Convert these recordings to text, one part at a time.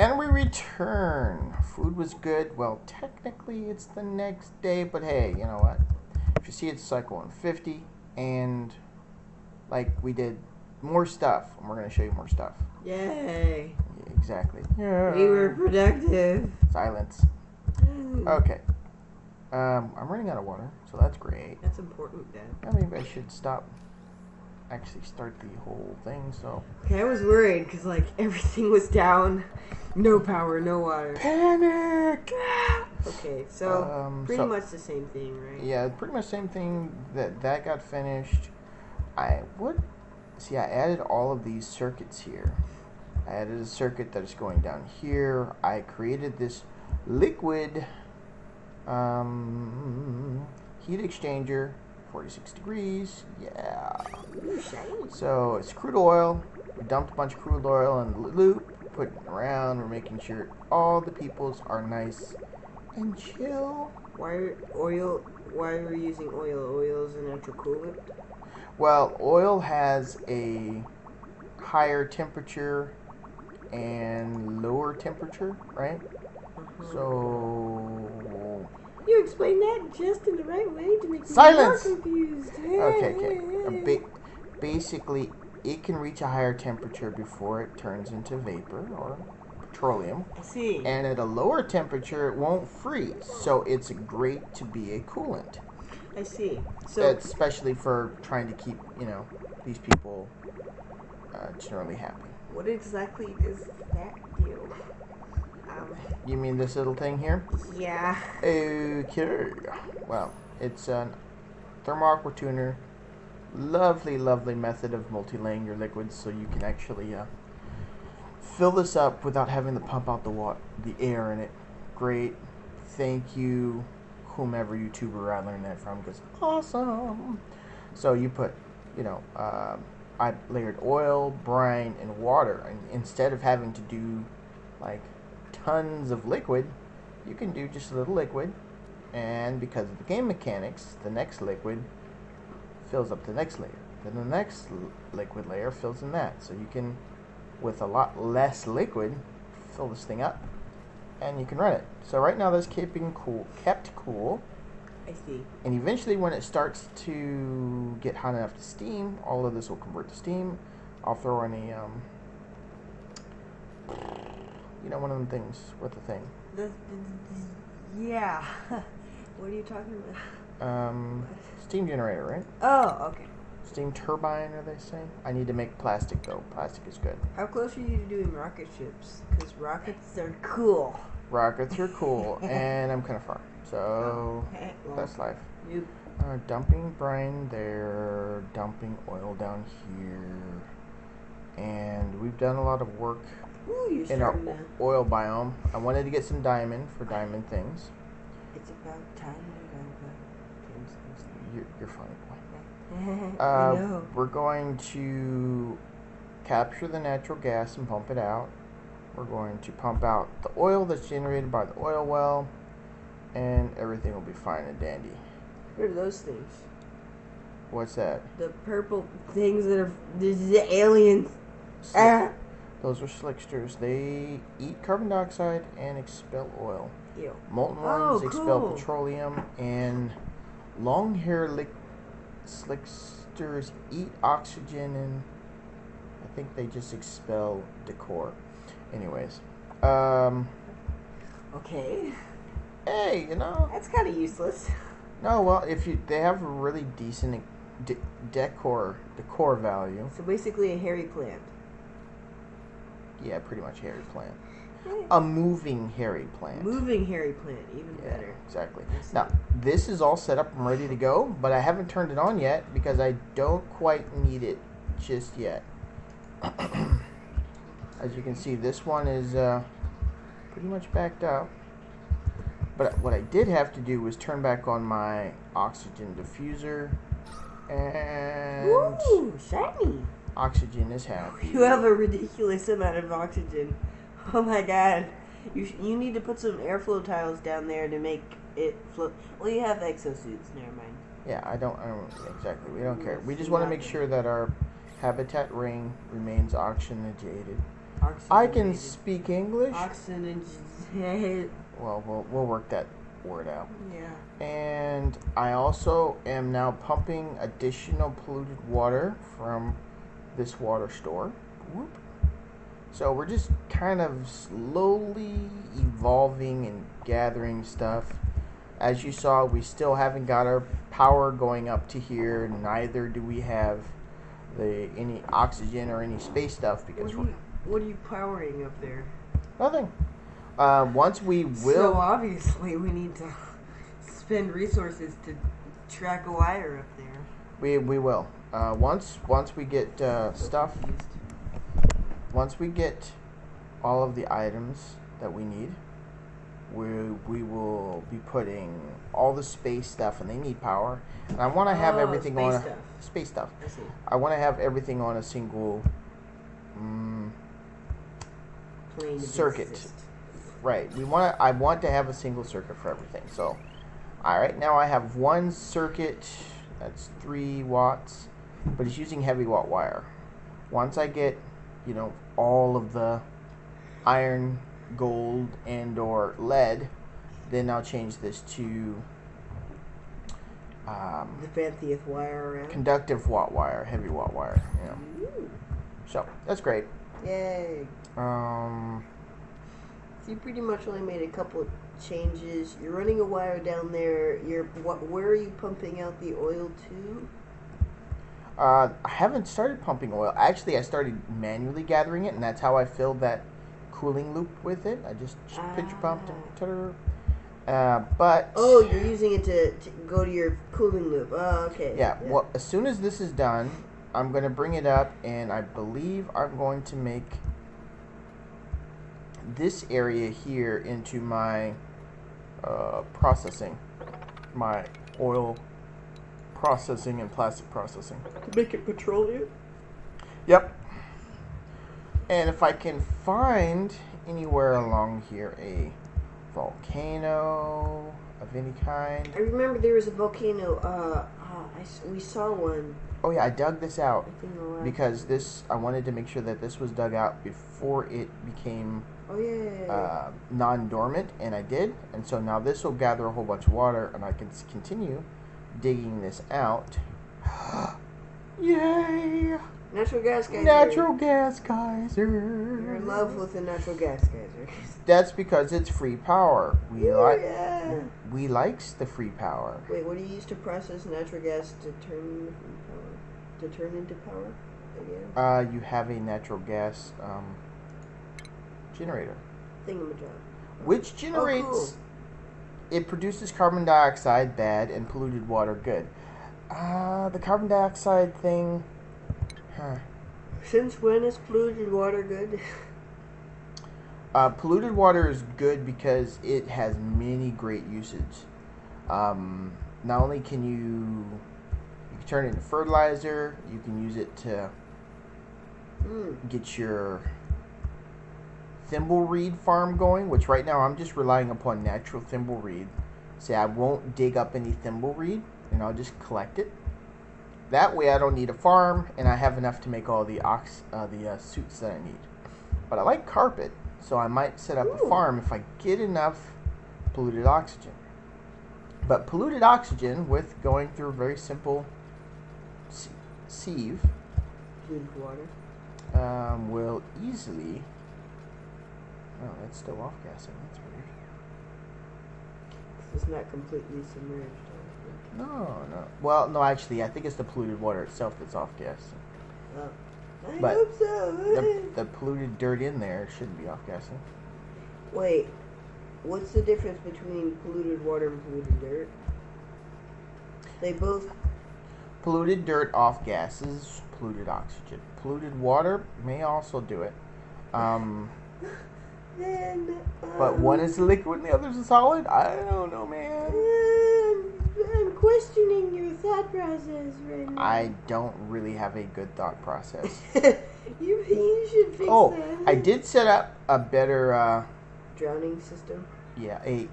And we return. Food was good. Well, technically it's the next day, but hey, you know what? If you see it's cycle 150, and like we did more stuff, and we're gonna show you more stuff. Yay. Yeah, exactly. Yeah. We were productive. Silence. Okay. I'm running out of water, so that's great. That's important, Dad. I mean, I should actually start the whole thing, so. Okay, I was worried because, like, everything was down. No power, no water. Panic! Okay, so pretty much the same thing, right? Yeah, pretty much same thing. That got finished. I added all of these circuits here. I added a circuit that is going down here. I created this liquid heat exchanger, 46 degrees. Yeah. So it's crude oil. We dumped a bunch of crude oil in the loop, putting it around. We're making sure all the peoples are nice and chill. Why are we using oil? Oil is a natural coolant? Well, oil has a higher temperature and lower temperature, right? So you explained that just in the right way to make me silence. more confused. Okay. Basically, it can reach a higher temperature before it turns into vapor or petroleum. I see. And at a lower temperature, it won't freeze. So it's great to be a coolant. I see. So especially for trying to keep, these people generally happy. What exactly does that do? You mean this little thing here? Yeah. Okay. Well, it's a thermal aqua tuner. Lovely, lovely method of multi-laying your liquids so you can actually fill this up without having to pump out the air in it. Great. Thank you, whomever YouTuber I learned that from, because awesome. So you put, I layered oil, brine, and water, and instead of having to do like tons of liquid, you can do just a little liquid, and because of the game mechanics, the next liquid fills up the next layer. Then the next liquid layer fills in that. So you can, with a lot less liquid, fill this thing up, and you can run it. So right now that's kept cool. I see. And eventually when it starts to get hot enough to steam, all of this will convert to steam. I'll throw in a, one of them things. What's the thing? Yeah. What are you talking about? Steam generator, right? Oh, okay. Steam turbine, are they saying? I need to make plastic, though. Plastic is good. How close are you to doing rocket ships? Because rockets are cool. Rockets are cool, and I'm kind of far. So, that's life. Yep. Dumping brine there, dumping oil down here. And we've done a lot of work in our oil biome. I wanted to get some diamond for diamond things. It's about time. You're funny, boy. I know. We're going to capture the natural gas and pump it out. We're going to pump out the oil that's generated by the oil well, and everything will be fine and dandy. What are those things? What's that? The purple things that are the aliens. Those are slicksters. They eat carbon dioxide and expel oil. Ew. Molten ones expel petroleum, and long-hair slicksters eat oxygen, and I think they just expel decor. Anyways, okay. Hey, that's kind of useless. No, well, they have a really decent decor value. So basically, a hairy plant. Yeah, pretty much hairy plant. A moving hairy plant. Moving hairy plant, even better. Exactly. Now, this is all set up and ready to go, but I haven't turned it on yet because I don't quite need it just yet. As you can see, this one is pretty much backed up. But what I did have to do was turn back on my oxygen diffuser, and ooh, shiny. Oxygen is happy. You have a ridiculous amount of oxygen. Oh my god. You need to put some airflow tiles down there to make it float. Well, you have exosuits, never mind. Yeah, I don't exactly. We don't care. We just want to make sure that our habitat ring remains oxygenated. I can speak English. Oxygen. Well, we'll work that word out. Yeah. And I also am now pumping additional polluted water from this water store. Whoop. So we're just kind of slowly evolving and gathering stuff. As you saw, we still haven't got our power going up to here. Neither do we have any oxygen or any space stuff because what are you powering up there? nothing. Once we will. So obviously we need to spend resources to track a wire up there. We will. Once we get stuff. Once we get all of the items that we need, we will be putting all the space stuff, and they need power. And I want to have everything on space stuff. I see. I want to have everything on a single Plane of circuit. exist. Right. I want to have a single circuit for everything. So, all right. Now I have one circuit that's 3 watts, but it's using heavy watt wire. Once I get, all of the iron, gold, and or lead, then I'll change this to The fanciest wire around. conductive watt wire, heavy watt wire. Ooh. So that's great. Yay. Um, So you pretty much only made a couple of changes. You're running a wire down there. Where are you pumping out the oil to? I haven't started pumping oil. Actually, I started manually gathering it, and that's how I filled that cooling loop with it. I just pitcher pumped it. But Oh, you're using it to go to your cooling loop. Oh, okay. yeah. Well, as soon as this is done, I'm going to bring it up, and I believe I'm going to make this area here into my processing, my oil processing and plastic processing. To make it petroleum? Yep. And if I can find anywhere along here a volcano of any kind. I remember there was a volcano. We saw one. Oh yeah, I dug this out I think the last- because I wanted to make sure that this was dug out before it became Oh yeah. non-dormant, and I did. And so now this will gather a whole bunch of water, and I can continue digging this out. Yay! Natural gas geyser. Natural gas geyser. You're in love with the natural gas geyser. That's because it's free power. Yeah. We likes the free power. Wait, what do you use to process natural gas to turn power? To turn into power? Again? You have a natural gas generator, Thingamajig. which generates. Oh, cool. It produces carbon dioxide, bad, and polluted water, good. The carbon dioxide thing. Since when is polluted water good? Polluted water is good because it has many great usage. Not only can you can turn it into fertilizer, you can use it to get your thimbleweed farm going, which right now I'm just relying upon natural thimbleweed. Say I won't dig up any thimbleweed, and I'll just collect it. That way I don't need a farm, and I have enough to make all the suits that I need. But I like carpet, so I might set up a farm if I get enough polluted oxygen. But polluted oxygen, with going through a very simple sieve, Polluted water. will easily... Oh, that's still off-gassing. That's weird. It's not completely submerged. No. Well, no, actually, I think it's the polluted water itself that's off-gassing. Oh. I But hope so. The polluted dirt in there shouldn't be off-gassing. Wait, what's the difference between polluted water and polluted dirt? They both... Polluted dirt off-gasses polluted oxygen. Polluted water may also do it. But one is a liquid and the other is a solid? I don't know, man. I'm questioning your thought process right now. I don't really have a good thought process. you should fix that. I did set up a better... drowning system? Yeah, a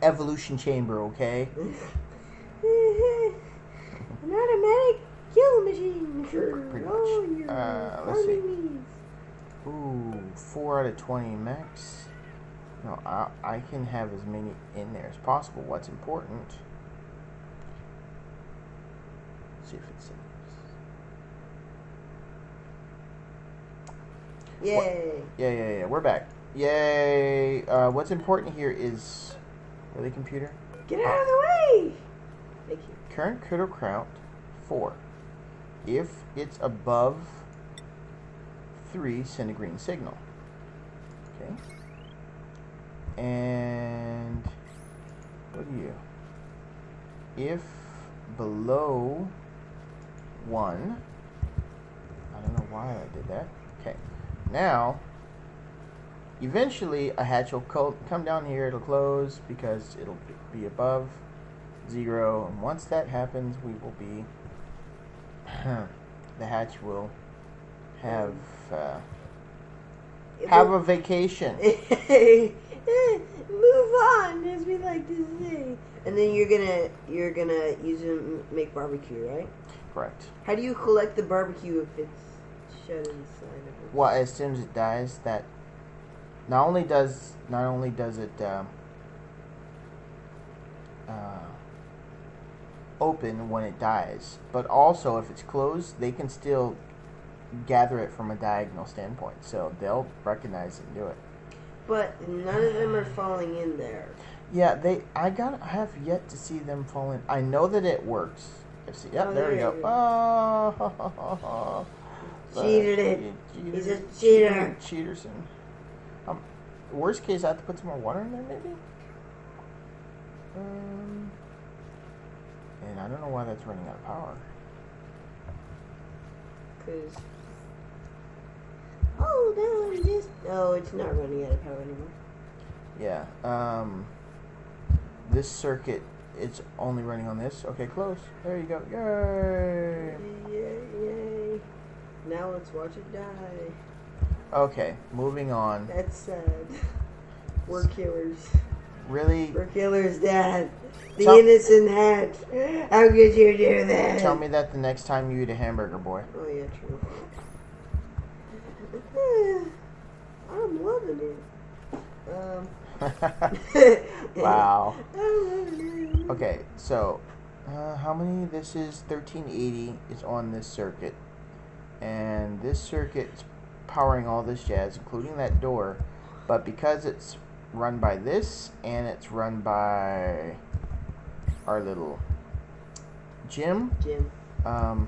evolution chamber, okay? An automatic kill machine. Pretty much. Oh, you're Let's see. harming me. Ooh, 4 out of 20 max. No, I can have as many in there as possible. What's important? Let's see if it saves. Yay! Yeah. We're back. Yay! What's important here is, really, computer? Get out of the way! Thank you. Current critical count 4. If it's above 3, send a green signal. Okay. And what do you? If below 1, I don't know why I did that. Okay. Now, eventually a hatch will come down here. It'll close because it'll be above 0. And once that happens, we will be the hatch will have a vacation. Move on, as we like to say. And then you're gonna use them make barbecue, right? Correct. How do you collect the barbecue if it's shut inside of it? Well, as soon as it dies, that not only does it open when it dies, but also if it's closed, they can still gather it from a diagonal standpoint, so they'll recognize it and do it. But none of them are falling in there. Yeah, I have yet to see them fall in. I know that it works. Let's see. Yep, there we go. Oh, cheated it. He's a cheater. Cheaterson. Worst case, I have to put some more water in there, maybe. And I don't know why that's running out of power. Cause no, it's not running out of power anymore. Yeah. This circuit, it's only running on this. Okay, close. There you go. Yay! Yay! Now let's watch it die. Okay, moving on. That's sad. We're killers. Really? We're killers, Dad. The innocent hatch. How could you do that? Tell me that the next time you eat a hamburger, boy. Oh yeah, true. I'm loving it. Wow. I'm loving it. Okay, so how many? This is 1380 is on this circuit, and this circuit's powering all this jazz, including that door. But because it's run by this and it's run by our little Jim. Jim. Jim.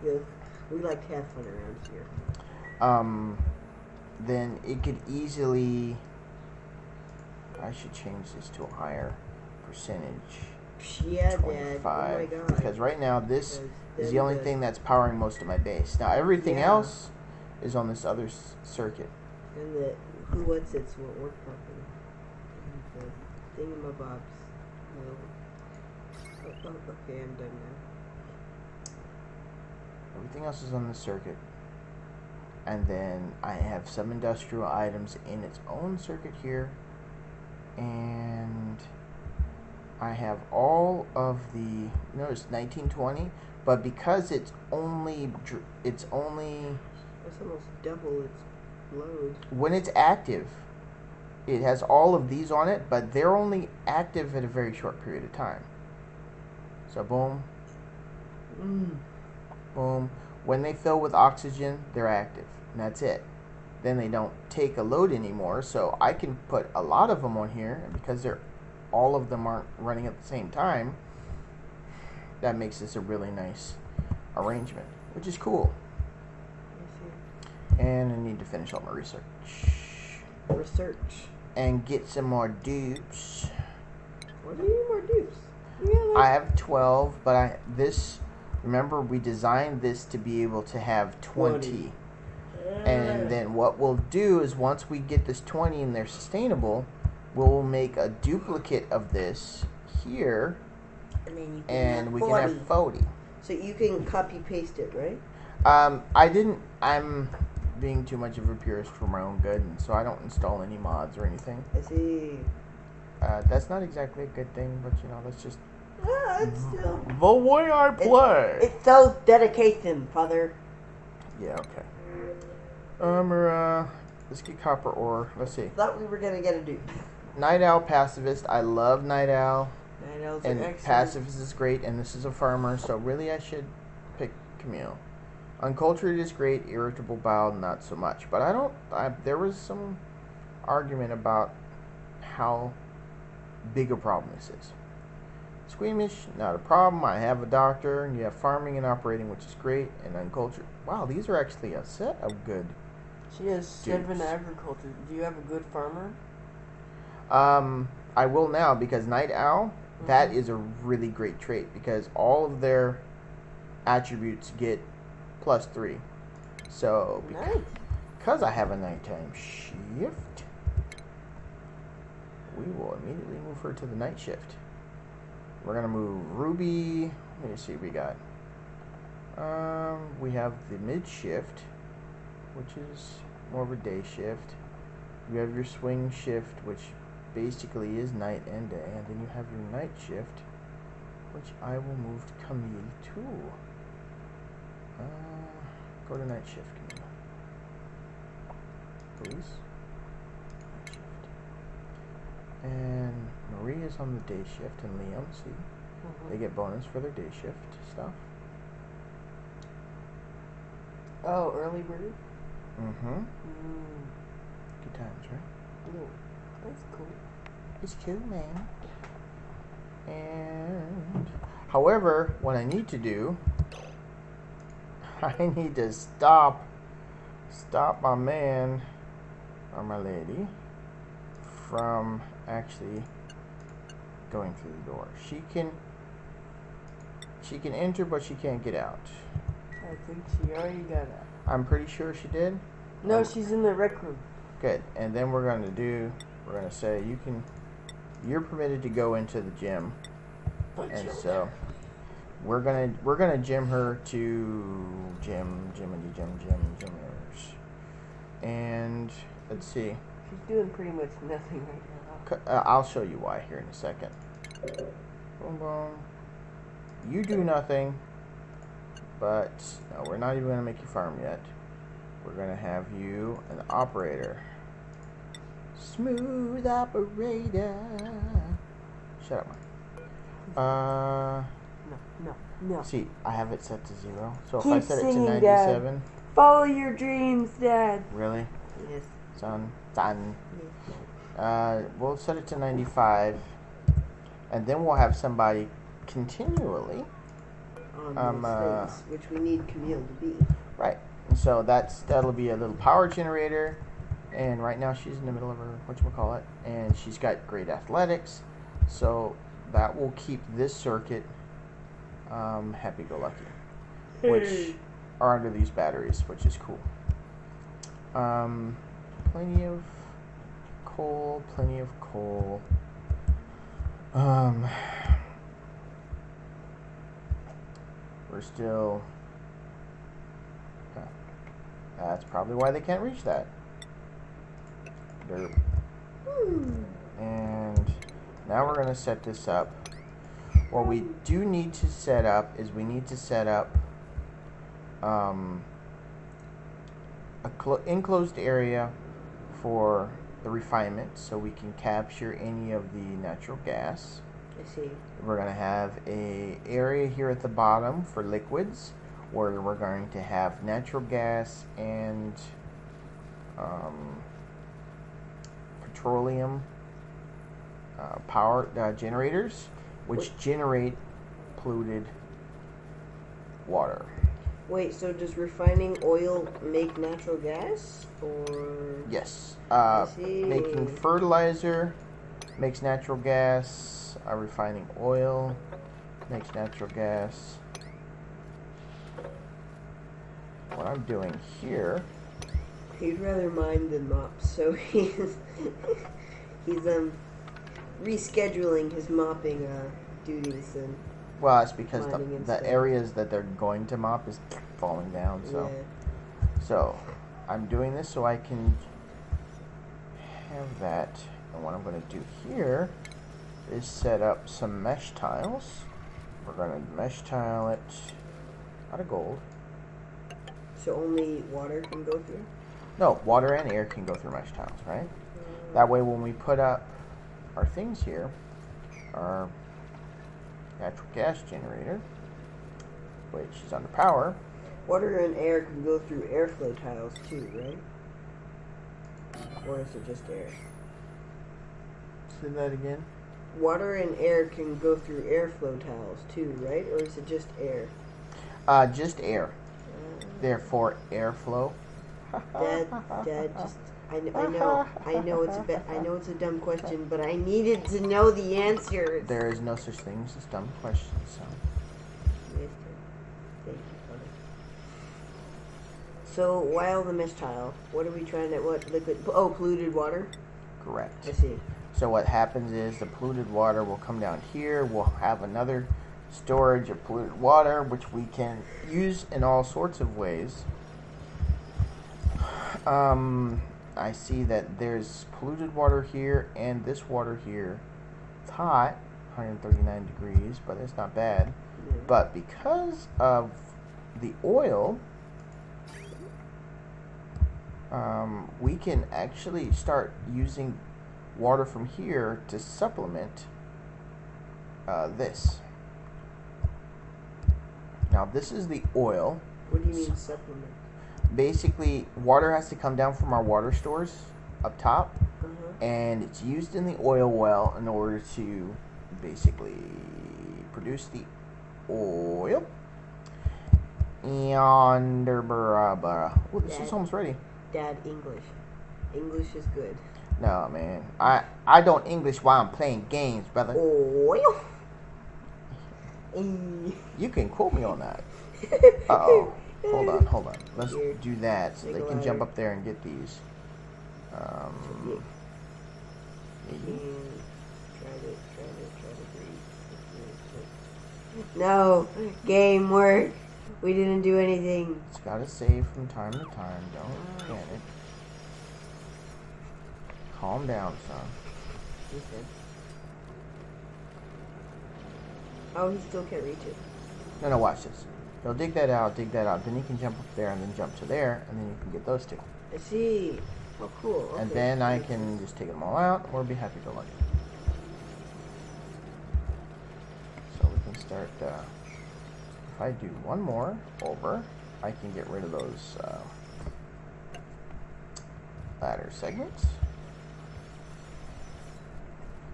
Yeah, we like to have fun around here. Then it could easily. I should change this to a higher percentage. Yeah, 25. Dad. Oh my God. Because right now this is the only thing that's powering most of my base. Now everything else is on this other circuit. And the what's-its won't work properly. And the thingamabobs. No. Oh, okay, I'm done now. Everything else is on the circuit. And then I have some industrial items in its own circuit here. And I have all of the, notice 1920, but because it's only That's almost double its load. when it's active, it has all of these on it, but they're only active at a very short period of time. So boom, boom. When they fill with oxygen, they're active, and that's it. Then they don't take a load anymore, so I can put a lot of them on here, and because all of them aren't running at the same time, that makes this a really nice arrangement, which is cool. And I need to finish all my research. And get some more dupes. What do you need more dupes? I have 12, but remember we designed this to be able to have 20. And then what we'll do is once we get this 20 and they're sustainable, we'll make a duplicate of this here, and we can have 40. So you can copy paste it, right? I'm being too much of a purist for my own good, and so I don't install any mods or anything. I see. That's not exactly a good thing, but that's just It's still the way I play. It's self-dedication, Father. Yeah, okay. Let's get copper ore. Let's see. Thought we were gonna get a dude. Night Owl Pacifist. I love Night Owl. Night owls And are excellent. Pacifist is great, and this is a farmer, so really I should pick Camille. Uncultured is great, Irritable Bowed not so much. But there was some argument about how big a problem this is. Squeamish, not a problem. I have a doctor, and you have farming and operating, which is great, and uncultured. Wow, these are actually a set of good. She has 7 dudes. agriculture. Do you have a good farmer? I will now, because Night Owl, that is a really great trait, because all of their attributes get +3. So, Nice. because I have a nighttime shift, we will immediately move her to the night shift. We're going to move Ruby. Let me see what we got. We have the mid shift, which is more of a day shift. You have your swing shift, which basically is night and day, and then you have your night shift, which I will move to Camille to. Go to night shift, Camille. Please. Night shift. And Marie is on the day shift, and Liam, see, they get bonus for their day shift stuff. Oh, early bird? Mm-hmm. Good times, right? No, that's cool. It's cool, man. And however, what I need to do, I need to stop my man or my lady from actually going through the door. She can enter, but she can't get out. I think she already got out. I'm pretty sure she did. No, she's in the rec room. Good. And then we're going to say you're permitted to go into the gym. And so we're gonna gym her to gymmers. And let's see. She's doing pretty much nothing right now. I'll show you why here in a second. Boom, boom. You do nothing, but no, we're not even gonna make you farm yet. We're gonna have you an operator. Smooth operator. Shut up, man. No. See, I have it set to 0. So Keep if I set it to singing, 97, Dad. Follow your dreams, Dad. really, Yes. son. Yes. We'll set it to 95, and then we'll have somebody continually. On those things, which we need Camille to be. Right. And so that'll be a little power generator, and right now she's in the middle of her whatchamacallit, and she's got great athletics, so that will keep this circuit happy-go-lucky, which are under these batteries, which is cool. Plenty of coal. We're still... That's probably why they can't reach that. Derp. And now we're going to set this up. What we do need to set up is we need to set up a enclosed area for the refinement so we can capture any of the natural gas. I see. We're going to have a area here at the bottom for liquids where we're going to have natural gas and petroleum power generators, which generate polluted water. Wait, so does refining oil make natural gas? Or... Yes. I see. Making fertilizer makes natural gas. Refining oil makes natural gas. What I'm doing here... He'd rather mine than mop, so he's rescheduling his mopping duties and... Well, it's because mining and the stuff. areas that they're going to mop is falling down, so... Yeah. So, I'm doing this so I can have that. And what I'm going to do here is set up some mesh tiles. We're going to mesh tile it out of gold. So only water can go through? No, water and air can go through mesh tiles, right? That way when we put up our things here, our natural gas generator, which is under power. Water and air can go through airflow tiles too, right? Or is it just air? Say that again. Water and air can go through airflow tiles too, right? Or is it just air? Just air. Therefore, airflow. Dad, just I know it's a dumb question, but I needed to know the answers. There is no such thing as dumb questions, son. Thank you, brother. So, while the mesh tile, what are we trying to, what liquid, polluted water? Correct. I see. So what happens is the polluted water will come down here. We'll have another storage of polluted water, which we can use in all sorts of ways. I see that there's polluted water here and this water here. It's hot, 139 degrees, but it's not bad. Yeah. But because of the oil, we can actually start using water from here to supplement this. Now this is the oil. What do you mean supplement? Basically, water has to come down from our water stores up top, Uh-huh. and it's used in the oil well in order to basically produce the oil. And oh, this is almost ready. Dad, English. English is good. No, man. I don't English while I'm playing games, brother. Oil. You can quote me on that. Uh-oh. Hold on. Let's Here. do that so Take they a can jump ladder. up there and get these. Yeah. Maybe. Try to breathe. No, game work. We didn't do anything. It's gotta save from time to time. Don't panic. Calm down, son. Okay. Oh, he still can't reach it. No, watch this. They'll dig that out, then you can jump up there and then jump to there, and then you can get those two. I see. Oh, cool. And Okay. then I can just take them all out, or be happy to lucky. So we can start, if I do one more over, I can get rid of those ladder segments.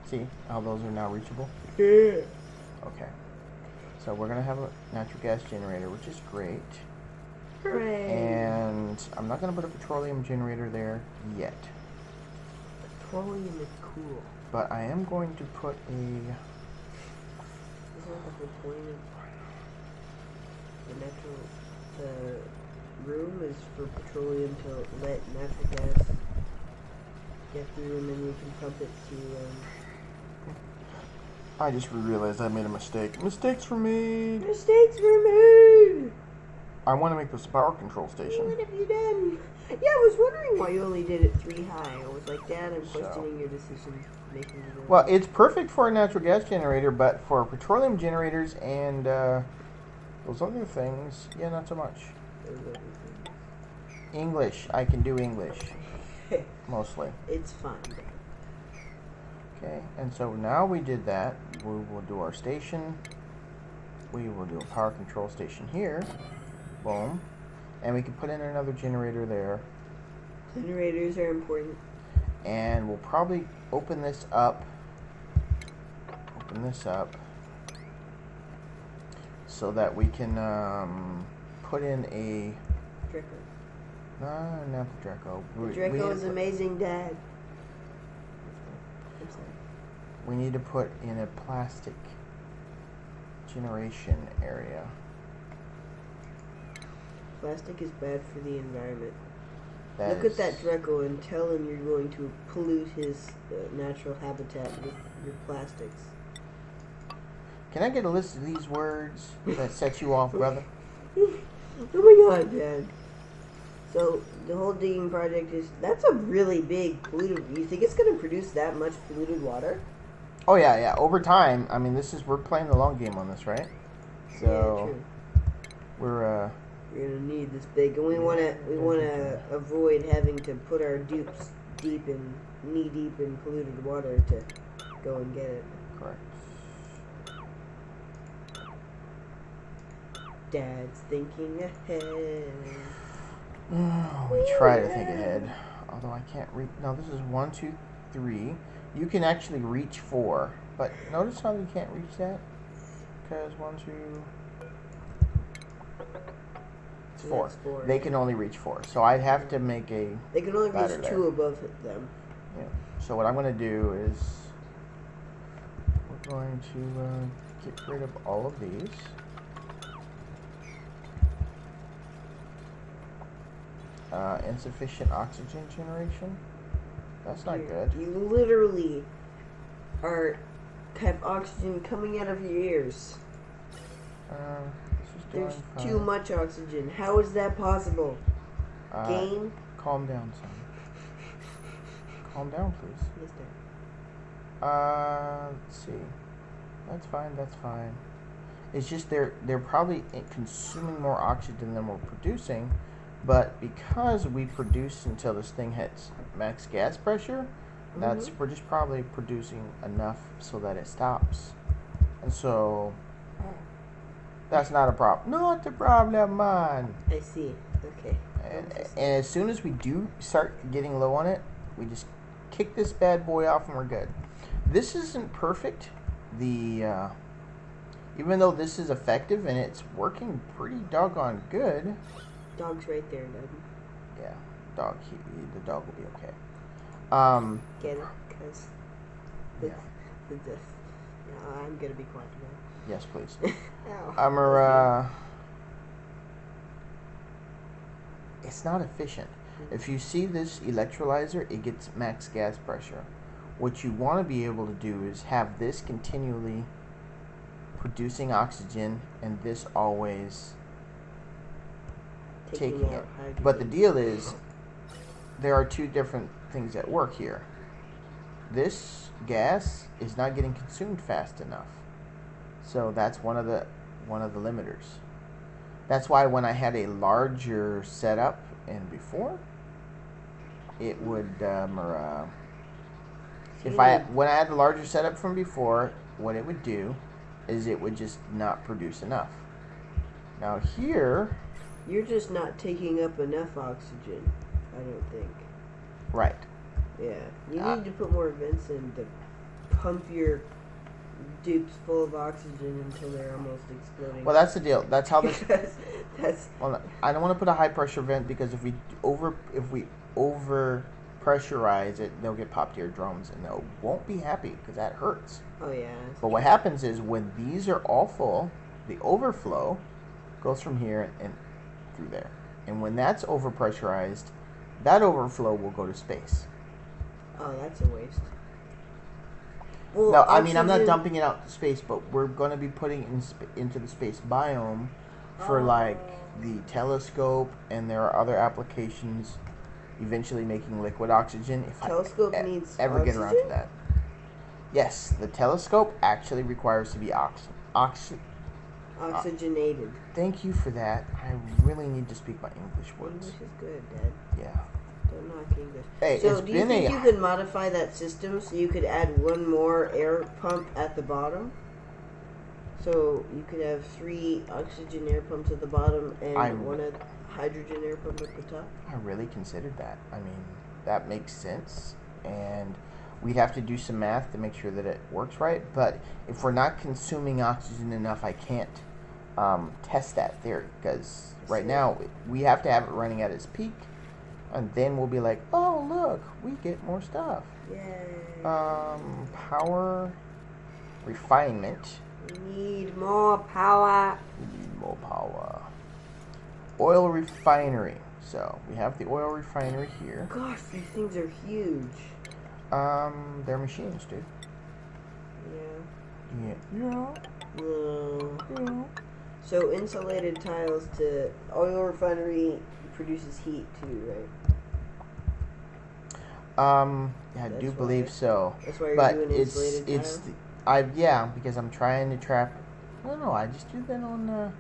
See how those are now reachable? Yeah. Okay. So we're going to have a natural gas generator, which is great. Hooray. And I'm not going to put a petroleum generator there yet. Petroleum is cool. But I am going to put a... Isn't that the whole point of the room is for petroleum to let natural gas get through, and then we can pump it to, I just realized I made a mistake. Mistakes were made! Mistakes were made! I want to make this a power control station. What have you done? Yeah, I was wondering why you only did it 3 high. I was like, Dad, I'm questioning your decision making. Well, it's perfect for a natural gas generator, but for petroleum generators and those other things, yeah, not so much. English. I can do English. Mostly. It's fun. Okay, and so now we did that. We will do our station. We will do a power control station here. Boom. And we can put in another generator there. Generators are important. And we'll probably open this up. So that we can put in a... Draco. No, not the Draco. Draco is amazing, Dad. I'm sorry. We need to put in a plastic generation area. Plastic is bad for the environment. That Look at is- that Draco and tell him you're going to pollute his natural habitat with your plastics. Can I get a list of these words that set you off, brother? Oh my god, Dad. So, the whole digging project is... That's a really big polluted... You think it's going to produce that much polluted water? Oh yeah. Over time, I mean, we're playing the long game on this, right? So Yeah, true. we're We're gonna need this big, and we wanna avoid having to put our dupes knee deep in polluted water to go and get it. Correct. Dad's thinking ahead. We try to think ahead, although I can't reach. No, this is 1, 2, 3. You can actually reach 4, but notice how you can't reach that? Because 1, 2, it's 4. That's 4. They can only reach 4, so I'd have to make a. They can only ladder reach there. 2 above them. Yeah. So what I'm going to do is we're going to get rid of all of these. Insufficient oxygen generation. That's not good. You literally have oxygen coming out of your ears. This is doing There's fine. too much oxygen. How is that possible? Game? Calm down, son. Calm down, please. Yes, Dad. Let's see. That's fine. That's fine. It's just they're probably consuming more oxygen than we're producing, but because we produce until this thing hits max gas pressure, we're just probably producing enough so that it stops, and so that's not a problem. Not a problem, man. I see. Okay. And as soon as we do start getting low on it, we just kick this bad boy off and we're good. This isn't perfect. Even though this is effective and it's working pretty doggone good. Dog's right there, Dad. Yeah, the dog will be okay. Get it? Because Yeah. I'm gonna be quiet now. Yes, please. Ow. It's not efficient. If you see this electrolyzer, it gets max gas pressure. What you want to be able to do is have this continually producing oxygen and this always taking it. Hydrogen. But the deal is, there are two different things at work here. This gas is not getting consumed fast enough. So that's one of the limiters. That's why when I had a larger setup and before, it would when I had the larger setup from before, what it would do is it would just not produce enough. Now here, you're just not taking up enough oxygen, I don't think. right. Yeah. You need to put more vents in to pump your dupes full of oxygen until they're almost exploding. Well, that's the deal. That's how this. that's Well, I don't want to put a high pressure vent because if we over pressurize it, they'll get popped eardrums and they won't be happy because that hurts. Oh yeah. But what happens is when these are all full, the overflow goes from here and through there. And when that's over pressurized, that overflow will go to space. Oh, that's a waste. Well, No, I mean, I'm not oxygen- dumping it out to space, but we're going to be putting it into the space biome for like the telescope, and there are other applications eventually making liquid oxygen. If Telescope I needs ever get around to oxygen? that. Yes, the telescope actually requires to be Oxygenated. Thank you for that. I really need to speak my English words. English is good, Dad. Yeah. Don't knock English. Hey, So, it's do you been think a- you could modify that system so you could add one more air pump at the bottom? So you could have 3 oxygen air pumps at the bottom and one hydrogen air pump at the top? I really considered that. I mean, that makes sense, and we'd have to do some math to make sure that it works right. But if we're not consuming oxygen enough, I can't test that theory because right now we have to have it running at its peak, and then we'll be like, oh look, we get more stuff. Yay. Power refinement. We need more power. We need more power. Oil refinery. So we have the oil refinery here. Gosh, these things are huge. They're machines, dude. Yeah. Yeah. So insulated tiles to oil refinery produces heat too, right? I do That's believe why. so. That's why you're But doing insulated tile? because I'm trying to trap. I don't know. I just do that on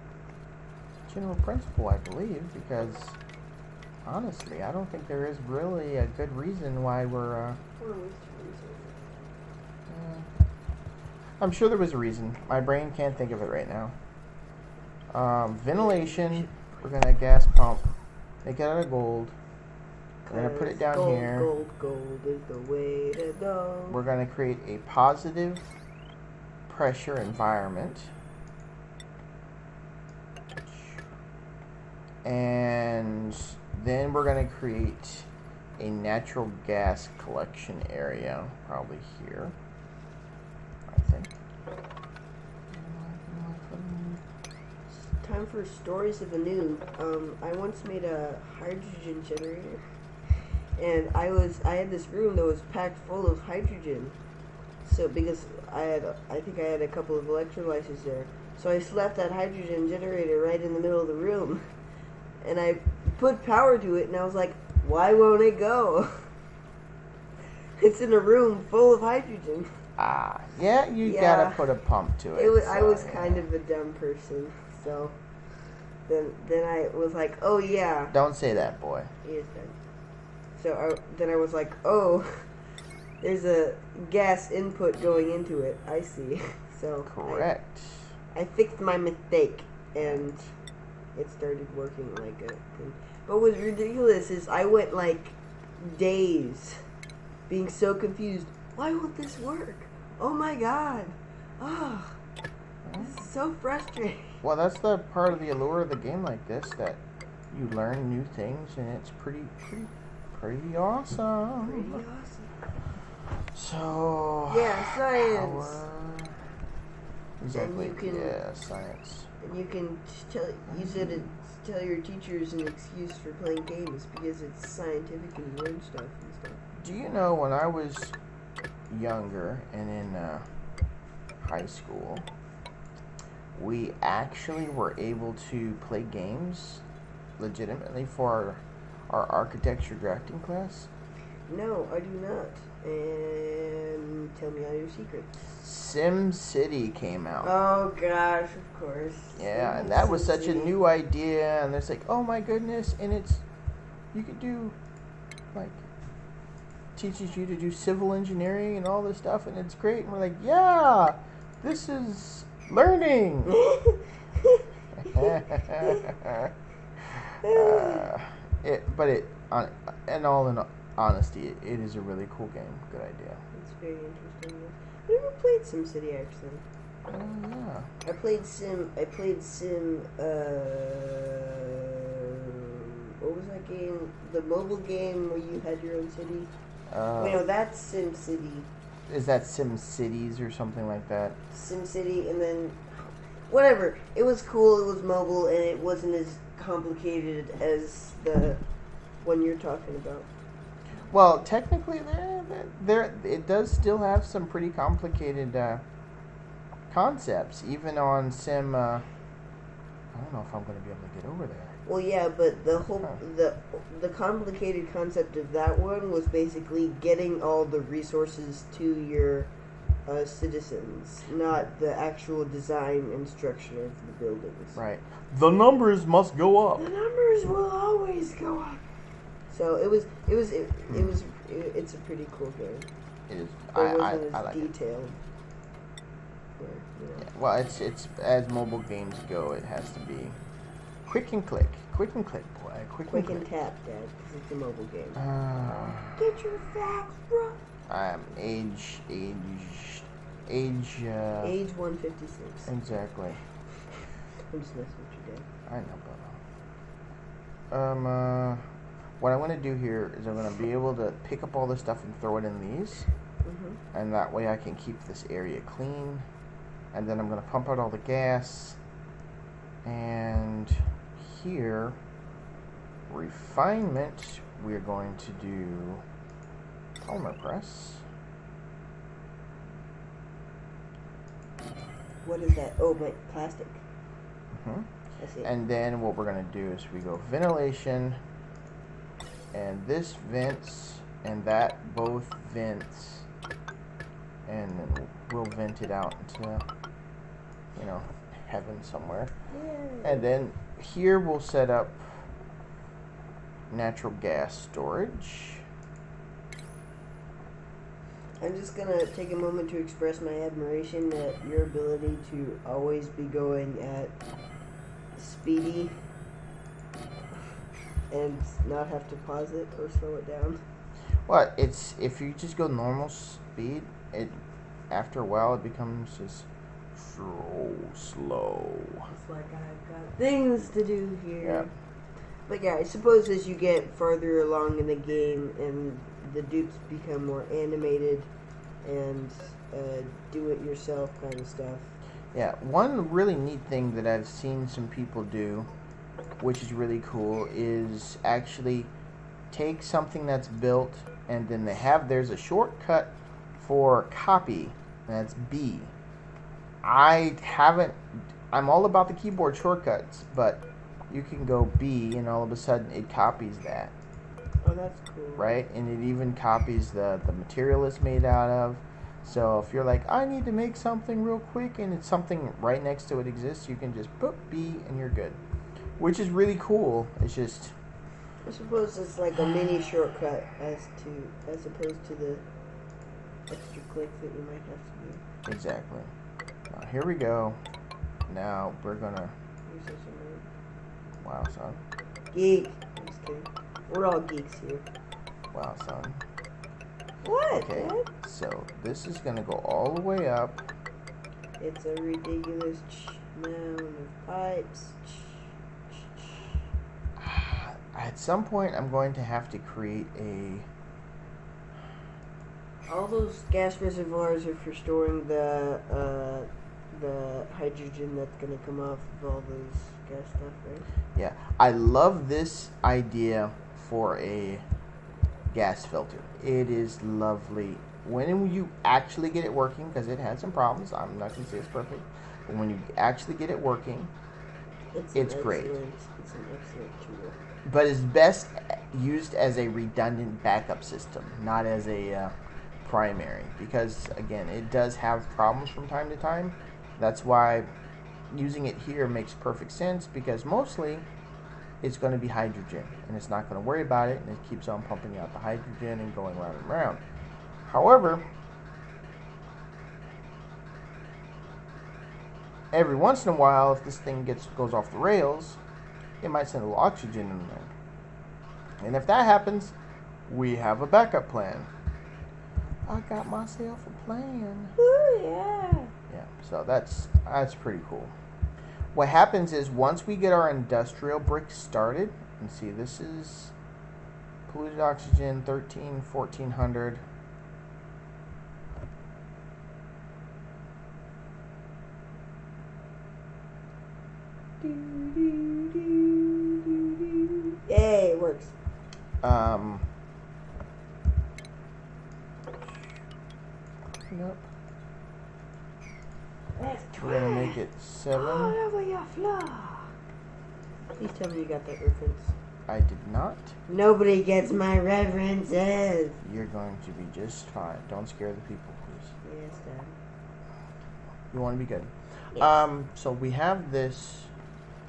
general principle, I believe, because honestly, I don't think there is really a good reason why we're. I'm sure there was a reason. My brain can't think of it right now. Ventilation. We're gonna gas pump. Make it out of gold. We're gonna put it down here. Gold is the way to go. We're gonna create a positive pressure environment. And then we're going to create a natural gas collection area, probably here, I think. Time for stories of a noob. I once made a hydrogen generator, and I had this room that was packed full of hydrogen. So because I think I had a couple of electrolyzers there, so I slapped that hydrogen generator right in the middle of the room. And I put power to it, and I was like, why won't it go? It's in a room full of hydrogen. Yeah, you gotta put a pump to it. I was kind of a dumb person, so then I was like, oh yeah. Don't say that, boy. He is dead. So then I was like, oh, there's a gas input going into it. I see. So correct. I fixed my mistake, and it started working like a thing. But what's ridiculous is I went like days being so confused. Why won't this work? Oh my god. Oh, this is so frustrating. Well, that's the part of the allure of the game like this, that you learn new things, and it's pretty awesome. Pretty awesome. So yeah, science. Exactly. Yeah, science. And you can use it to tell your teachers an excuse for playing games because it's scientific and you learn stuff and stuff. Do you know, when I was younger and in high school, we actually were able to play games legitimately for our architecture drafting class? No, I do not. And tell me all your secrets. SimCity came out. Oh gosh, of course. Yeah, and that was such a new idea, and it's like, oh my goodness, and you could do, like, teaches you to do civil engineering and all this stuff, and it's great, and we're like, yeah, this is learning. In all honesty, it is a really cool game. Good idea. It's very interesting. I never played SimCity actually. Oh yeah. I played Sim. What was that game? The mobile game where you had your own city. Wait, no, that's SimCity. Is that SimCities or something like that? SimCity, and then whatever. It was cool. It was mobile, and it wasn't as complicated as the one you're talking about. Well, technically, it does still have some pretty complicated concepts, even on Sim. I don't know if I'm going to be able to get over there. Well, yeah, but the whole the complicated concept of that one was basically getting all the resources to your citizens, not the actual design and structure of the buildings. Right. The numbers must go up. The numbers will always go up. So it's a pretty cool game. It is. It wasn't I as like detailed. it. Yeah, well, it's as mobile games go, it has to be quick and click, boy, quick and click. Tap, Dad, because it's a mobile game. Get your facts, bro. Age. Age 156. Exactly. I'm just messing with you, Dad. I know, but what I'm going to do here is I'm going to be able to pick up all this stuff and throw it in these, and that way I can keep this area clean. And then I'm going to pump out all the gas, and here, refinement, we're going to do polymer press. What is that? Oh, my plastic. I see. And then what we're going to do is we go ventilation, and this vents, and that both vents, and then we'll vent it out into, heaven somewhere. Yay. And then here we'll set up natural gas storage. I'm just gonna take a moment to express my admiration at your ability to always be going at speedy and not have to pause it or slow it down. Well, it's if you just go normal speed, it after a while it becomes just so slow. It's like I've got things to do here. Yeah. But yeah, I suppose as you get farther along in the game and the dupes become more animated and do-it-yourself kind of stuff. Yeah, one really neat thing that I've seen some people do, which is really cool, is actually take something that's built and then there's a shortcut for copy, and that's B. I'm all about the keyboard shortcuts, but you can go B and all of a sudden it copies that. Oh, that's cool. Right? And it even copies the material it's made out of. So if you're like, I need to make something real quick and it's something right next to it exists, you can just put B and you're good. Which is really cool. It's just... I suppose it's like a mini shortcut as opposed to the extra clicks that you might have to do. Exactly. Now, here we go. Now we're gonna... You're such a nerd. Wow, son. Geek. I'm just kidding. We're all geeks here. Wow, son. What? Okay, What? so this is gonna go all the way up. It's a ridiculous mound of pipes. At some point, I'm going to have to create All those gas reservoirs are for storing the hydrogen that's gonna come off of all those gas stuff, right? Yeah, I love this idea for a gas filter. It is lovely. When you actually get it working, because it had some problems, I'm not going to say it's perfect, but when you actually get it working, it's great. It's an excellent tool. But it's best used as a redundant backup system, not as a primary, because again, it does have problems from time to time. That's why using it here makes perfect sense, because mostly it's going to be hydrogen and it's not going to worry about it, and it keeps on pumping out the hydrogen and going round and round. However, every once in a while, if this thing goes off the rails, it might send a little oxygen in there. And if that happens, we have a backup plan. I got myself a plan. Ooh, yeah. Yeah, so that's pretty cool. What happens is once we get our industrial brick started, and see, this is polluted oxygen 1400. Yay, it works. Nope. That's We're gonna make it 7. All over your floor. Please tell me you got that reference. I did not. Nobody gets my references. You're going to be just fine. Don't scare the people, please. Yes, Dad. You want to be good. Yes. So we have this,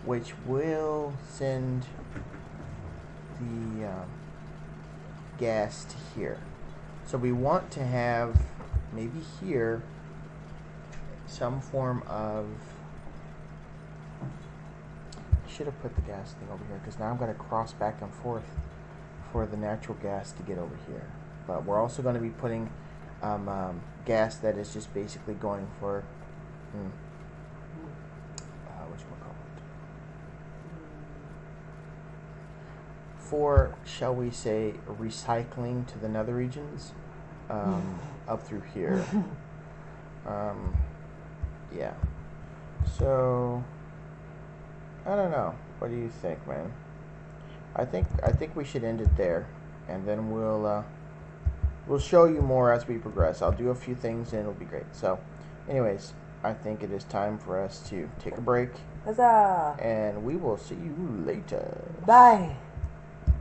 which will send the gas to here. So we want to have maybe here some form of... I should have put the gas thing over here, because now I'm going to cross back and forth for the natural gas to get over here. But we're also going to be putting gas that is just basically going for for, shall we say, recycling to the nether regions up through here. Yeah. So I don't know. What do you think, man? I think we should end it there, and then we'll show you more as we progress. I'll do a few things and it'll be great. So, anyways, I think it is time for us to take a break. Huzzah! And we will see you later. Bye.